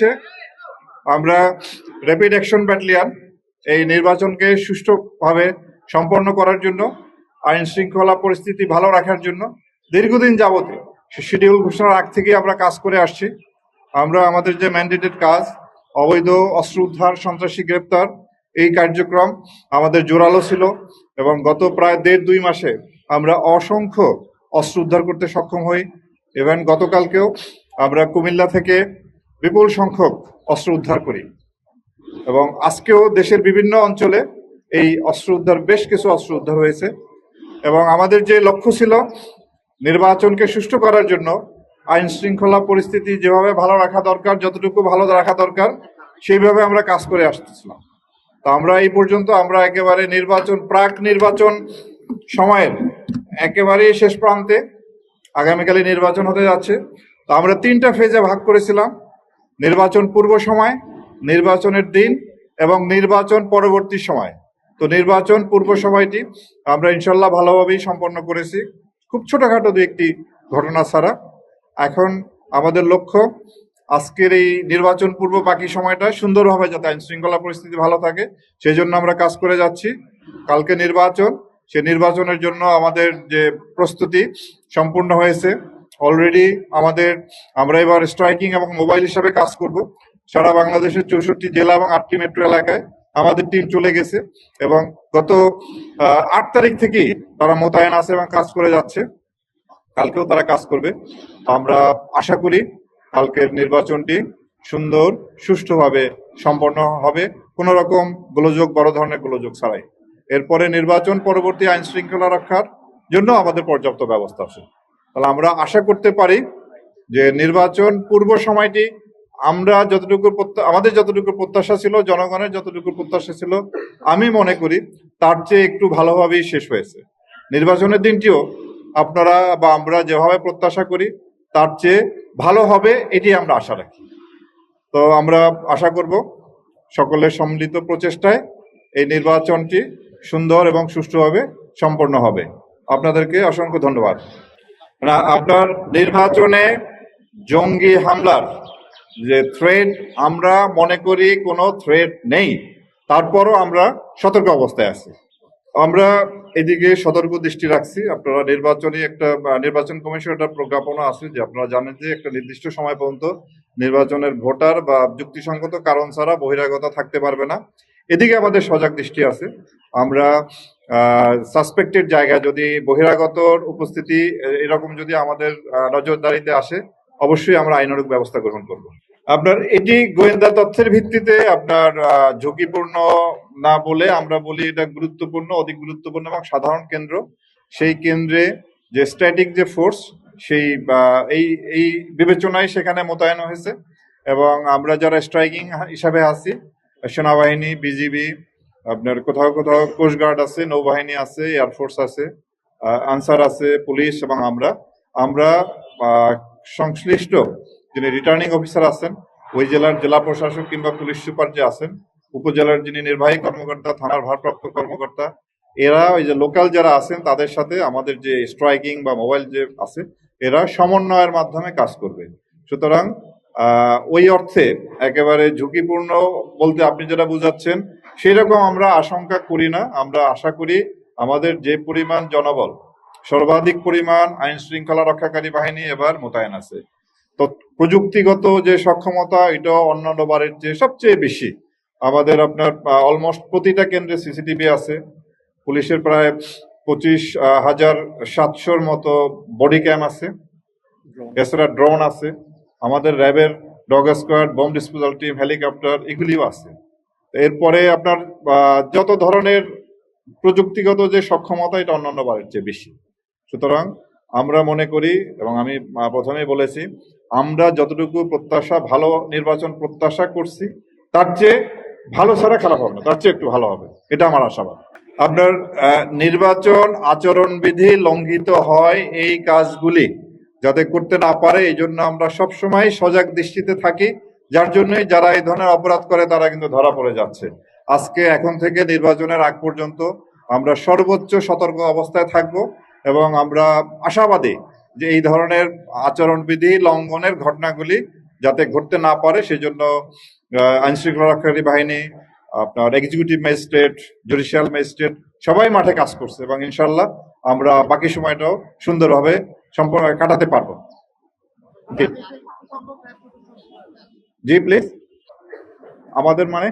হচ্ছে আমরা rapid action battalion এই নির্বাচনকে সুষ্ঠুভাবে সম্পন্ন করার জন্য, আইন শৃঙ্খলা পরিস্থিতি ভালো রাখার জন্য দীর্ঘদিন যাবতে শিডিউল ঘোষণার আগ থেকে আমরা কাজ করে আসছি। আমরা আমাদের যে ম্যান্ডেটেড কাজ, অবৈধ অস্ত্র উদ্ধার, সন্ত্রাসী গ্রেপ্তার, এই কার্যক্রম আমাদের জোরালো ছিল এবং গত প্রায় 1.5-2 মাসে আমরা অসংখ্য অস্ত্র উদ্ধার করতে সক্ষম হই। ইভেন গতকালকেও আমরা কুমিল্লা থেকে বিপুল সংখ্যক অস্ত্র উদ্ধার করি এবং আজকেও দেশের বিভিন্ন অঞ্চলে এই অস্ত্র উদ্ধার, বেশ কিছু অস্ত্র উদ্ধার হয়েছে। এবং আমাদের যে লক্ষ্য ছিল নির্বাচনকে সুষ্ঠু করার জন্য আইন শৃঙ্খলা পরিস্থিতি যেভাবে ভালো রাখা দরকার, যতটুকু ভালো রাখা দরকার সেইভাবে আমরা কাজ করে আসতেছিলাম। তো আমরা এই পর্যন্ত আমরা একেবারে প্রাক নির্বাচন সময়ের একেবারেই শেষ প্রান্তে, আগামীকালে নির্বাচন হতে যাচ্ছে। তো আমরা 3টা ফেজে ভাগ করেছিলাম: নির্বাচন পূর্ব সময়, নির্বাচনের দিন এবং নির্বাচন পরবর্তী সময়। তো নির্বাচন পূর্ব সময়টি আমরা ইনশাল্লাহ ভালোভাবেই সম্পন্ন করেছি, খুব ছোটখাটো 2-1টি ঘটনা ছাড়া। এখন আমাদের লক্ষ্য আজকের এই নির্বাচন পূর্ব বাকি সময়টা সুন্দরভাবে যাতে আইন শৃঙ্খলা পরিস্থিতি ভালো থাকে সেই জন্য আমরা কাজ করে যাচ্ছি। কালকে নির্বাচন, সে নির্বাচনের জন্য আমাদের যে প্রস্তুতি সম্পূর্ণ হয়েছে অলরেডি। আমরা এবার স্ট্রাইকিং এবং মোবাইল হিসাবে কাজ করব। সারা বাংলাদেশের 64 জেলা এবং 8টি মেট্রো এলাকায় আমাদের টিম চলে গেছে এবং গত 8 তারিখ থেকেই তারা মোতায়েন আছে এবং কাজ করে যাচ্ছে। কালকেও তারা কাজ করবে। আমরা আশা করি কালকের নির্বাচনটি সুন্দর, সুষ্ঠুভাবে সম্পন্ন হবে, কোনো রকম গোলযোগ, বড় ধরনের গোলযোগ ছাড়াই। এরপরে নির্বাচন পরবর্তী আইন শৃঙ্খলা রক্ষার জন্য আমাদের পর্যাপ্ত ব্যবস্থা আছে। তাহলে আমরা আশা করতে পারি যে নির্বাচন পূর্ব সময়টি আমাদের যতটুকু প্রত্যাশা ছিল, জনগণের যতটুকু প্রত্যাশা ছিল, আমি মনে করি তার চেয়ে একটু ভালোভাবেই শেষ হয়েছে। নির্বাচনের দিনটিও আপনারা বা আমরা যেভাবে প্রত্যাশা করি তার চেয়ে ভালো হবে, এটি আমরা আশা রাখি। তো আমরা আশা করব সকলের সম্মিলিত প্রচেষ্টায় এই নির্বাচনটি সুন্দর এবং সুষ্ঠুভাবে সম্পন্ন হবে। আপনাদেরকে অসংখ্য ধন্যবাদ। আপনার নির্বাচনে জঙ্গি হামলার যে থ্রেট, আমরা মনে করি কোনো থ্রেট নেই, তারপরও আমরা সতর্ক অবস্থায় আছি। আমরা এদিকে সতর্ক দৃষ্টি রাখছি। আপনারা নির্বাচন কমিশন একটা প্রজ্ঞাপনা আছে যে আপনারা জানেন যে একটা নির্দিষ্ট সময় পর্যন্ত নির্বাচনের ভোটার বা যুক্তিসঙ্গত কারণ ছাড়া বহিরাগত থাকতে পারবে না। এদিকে আমাদের সজাগ দৃষ্টি আছে। আমরা সাসপেক্টেড জায়গায় যদি বহিরাগতর উপস্থিতি এরকম যদি আমাদের নজরদারিতে আসে, অবশ্যই আমরা আইনানুগ ব্যবস্থা গ্রহণ করব। আপনার এটি গোয়েন্দা তথ্যের ভিত্তিতে আপনার ঝুঁকিপূর্ণ না বলে আমরা বলি এটা গুরুত্বপূর্ণ, অধিক গুরুত্বপূর্ণ এবং সাধারণ কেন্দ্র। সেই কেন্দ্রে যে স্ট্যাটিক যে ফোর্স, সেই এই বিবেচনায় সেখানে মোতায়েন হয়েছে এবং আমরা যারা স্ট্রাইকিং হিসাবে আছি, সেনাবাহিনী, বিজিবি, আপনার কোথাও কোথাও কোস্টগার্ড আছে, নৌবাহিনী আছে, এয়ারফোর্স আছে, আনসার আছে, পুলিশ এবং আমরা সংশ্লিষ্ট যিনি রিটার্নিং অফিসার আছেন, ওই জেলার জেলা প্রশাসক কিংবা পুলিশ সুপার যে আছেন, উপজেলার যিনি নির্বাহী কর্মকর্তা, থানার ভারপ্রাপ্ত কর্মকর্তা, এরা ওই যে লোকাল যারা আছেন তাদের সাথে আমাদের যে স্ট্রাইকিং বা মোবাইল যে আছে, এরা সমন্বয়ের মাধ্যমে কাজ করবে। সুতরাং ওই অর্থে একেবারে ঝুঁকিপূর্ণ বলতে আপনি যেটা বুঝাচ্ছেন সেই রকম আমরা আশঙ্কা করি না। আমরা আশা করি আমাদের যে পরিমাণ জনবল, সর্বাধিক পরিমাণ আইন শৃঙ্খলা রক্ষাকারী বাহিনী এবার মোতায়েন আছে। তো প্রযুক্তিগত যে সক্ষমতা, এটা অন্যান্য বারের চেয়ে সবচেয়ে বেশি। আমাদের আপনার অলমোস্ট প্রতিটা কেন্দ্রে সিসিটিভি আছে, পুলিশের প্রায় 25,700 মতো বডি ক্যাম আছে, এছাড়া ড্রোন আছে, আমাদের র্যাবের dog squad, bomb disposal team, helicopter, এগুলিও আছে। এরপরে আপনার যত ধরনের প্রযুক্তিগত যে সক্ষমতা, এটা অন্যান্য বারের চেয়ে বেশি। সুতরাং আমরা মনে করি, এবং আমি প্রথমেই বলেছি, আমরা যতটুকু ভালো নির্বাচন প্রত্যাশা করছি তার চেয়ে ভালো ছাড়া খারাপ হবে না, তার চেয়ে একটু ভালো হবে, এটা আমার আশাবাদ। আপনার নির্বাচন আচরণবিধি লঙ্ঘিত হয় এই কাজগুলি যাতে করতে না পারে, এই জন্য আমরা সবসময় সজাগ দৃষ্টিতে থাকি, যার জন্যই যারা এই ধরনের অপরাধ করে তারা কিন্তু ধরা পড়ে যাচ্ছে। এখন থেকে নির্বাচনের আগ পর্যন্ত আমরা সর্বোচ্চ সতর্ক অবস্থায় থাকব এবং আমরা আশাবাদী যে এই ধরনের আচরণবিধি লঙ্ঘনের ঘটনাগুলি যাতে ঘটতে না পারে সেই জন্য আইন শৃঙ্খলা রক্ষাকারী বাহিনী, আপনার এক্সিকিউটিভ ম্যাজিস্ট্রেট, জুডিশিয়াল ম্যাজিস্ট্রেট সবাই মাঠে কাজ করছে এবং ইনশাল্লাহ আমরা বাকি সময়টাও সুন্দরভাবে সম্পূর্ণ কাটাতে পারবো। জি প্লিজ। আমাদের মানে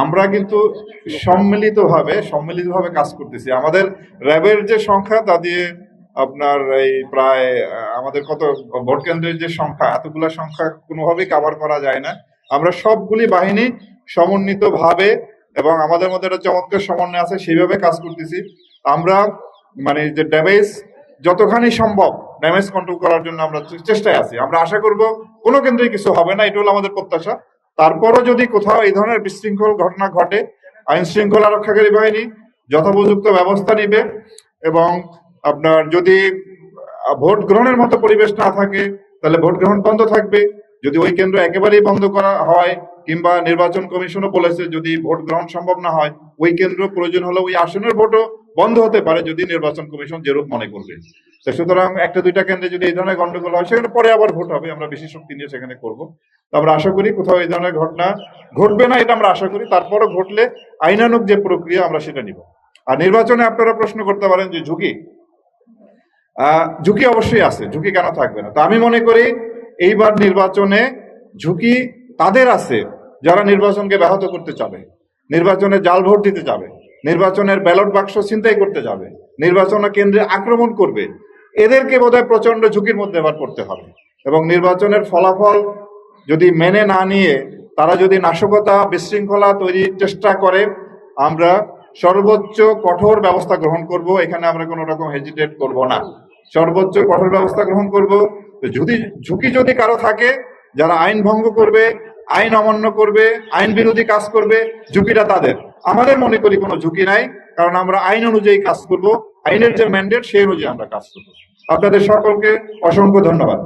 আমরা কিন্তু সম্মিলিতভাবে কাজ করতেছি। আমাদের র্যাবের যে সংখ্যা তা দিয়ে আপনার এই প্রায় আমাদের কত ভোট কেন্দ্রের যে সংখ্যা, এতগুলা সংখ্যা কোনোভাবেই কাভার করা যায় না। আমরা সবগুলি বাহিনী সমন্বিতভাবে এবং আমাদের মধ্যে একটা চমৎকার সমন্বয় আছে, সেইভাবে কাজ করতেছি। আমরা মানে যে ড্যামেজ যতখানি সম্ভব ড্যামেজ কন্ট্রোল করার জন্য আমরা চেষ্টায় আছি। আমরা আশা করব কোনো কেন্দ্রে কিছু হবে না, এটা হলো আমাদের প্রত্যাশা। তারপরও যদি কোথাও এই ধরনের বিশৃঙ্খল ঘটনা ঘটে, আইন শৃঙ্খলা রক্ষাকারী বাহিনী যথোপযুক্ত ব্যবস্থা নিবে এবং আপনার যদি ভোট গ্রহণের মতো পরিবেশ না থাকে তাহলে ভোট গ্রহণ বন্ধ থাকবে। যদি ওই কেন্দ্র একেবারেই বন্ধ করা হয় কিংবা নির্বাচন কমিশনও বলেছে যদি ভোট গ্রহণ সম্ভব না হয় ওই কেন্দ্র প্রয়োজন হলে ওই আসনের ভোটও বন্ধ হতে পারে যদি নির্বাচন কমিশন যেরূপ মনে করবে। সুতরাং একটা দুইটা কেন্দ্রে যদি এই ধরনের গন্ডগোল হয় সেখানে পরে আবার ভোট হবে, আমরা বেশি শক্তি নিয়ে সেখানে করবো। আমরা আশা করি কোথাও এই ধরনের ঘটনা ঘটবে না, এটা আমরা আশা করি। তারপরও ঘটলে আইনানুগ যে প্রক্রিয়া আমরা সেটা নিব। আর নির্বাচনে আপনারা প্রশ্ন করতে পারেন যে ঝুঁকি অবশ্যই আছে, ঝুঁকি কেন থাকবে না। তো আমি মনে করি এইবার নির্বাচনে ঝুঁকি তাদের আছে যারা নির্বাচনকে ব্যাহত করতে চাবে, নির্বাচনে জাল ভোট দিতে যাবে, নির্বাচনের ব্যালট বাক্স ছিনতাই করতে যাবে, নির্বাচন কেন্দ্রে আক্রমণ করবে। এদেরকে বোধহয় প্রচন্ড ঝুঁকির মধ্যে এবার পড়তে হবে এবং নির্বাচনের ফলাফল যদি মেনে না নিয়ে তারা যদি নাশকতা বিশৃঙ্খলা তৈরির চেষ্টা করে আমরা সর্বোচ্চ কঠোর ব্যবস্থা গ্রহণ করব। এখানে আমরা কোনো রকম হেজিটেট করব না, সর্বোচ্চ কঠোর ব্যবস্থা গ্রহণ করব। যদি ঝুঁকি যদি কারো থাকে, যারা আইন ভঙ্গ করবে, আইন অমান্য করবে, আইন বিরোধী কাজ করবে, ঝুঁকিটা তাদের। আমাদের মনে করি কোনো ঝুঁকি নাই, কারণ আমরা আইন অনুযায়ী কাজ করব, আইনের যে ম্যান্ডেট সেই অনুযায়ী আমরা কাজ করব। আপনাদের সকলকে অসংখ্য ধন্যবাদ।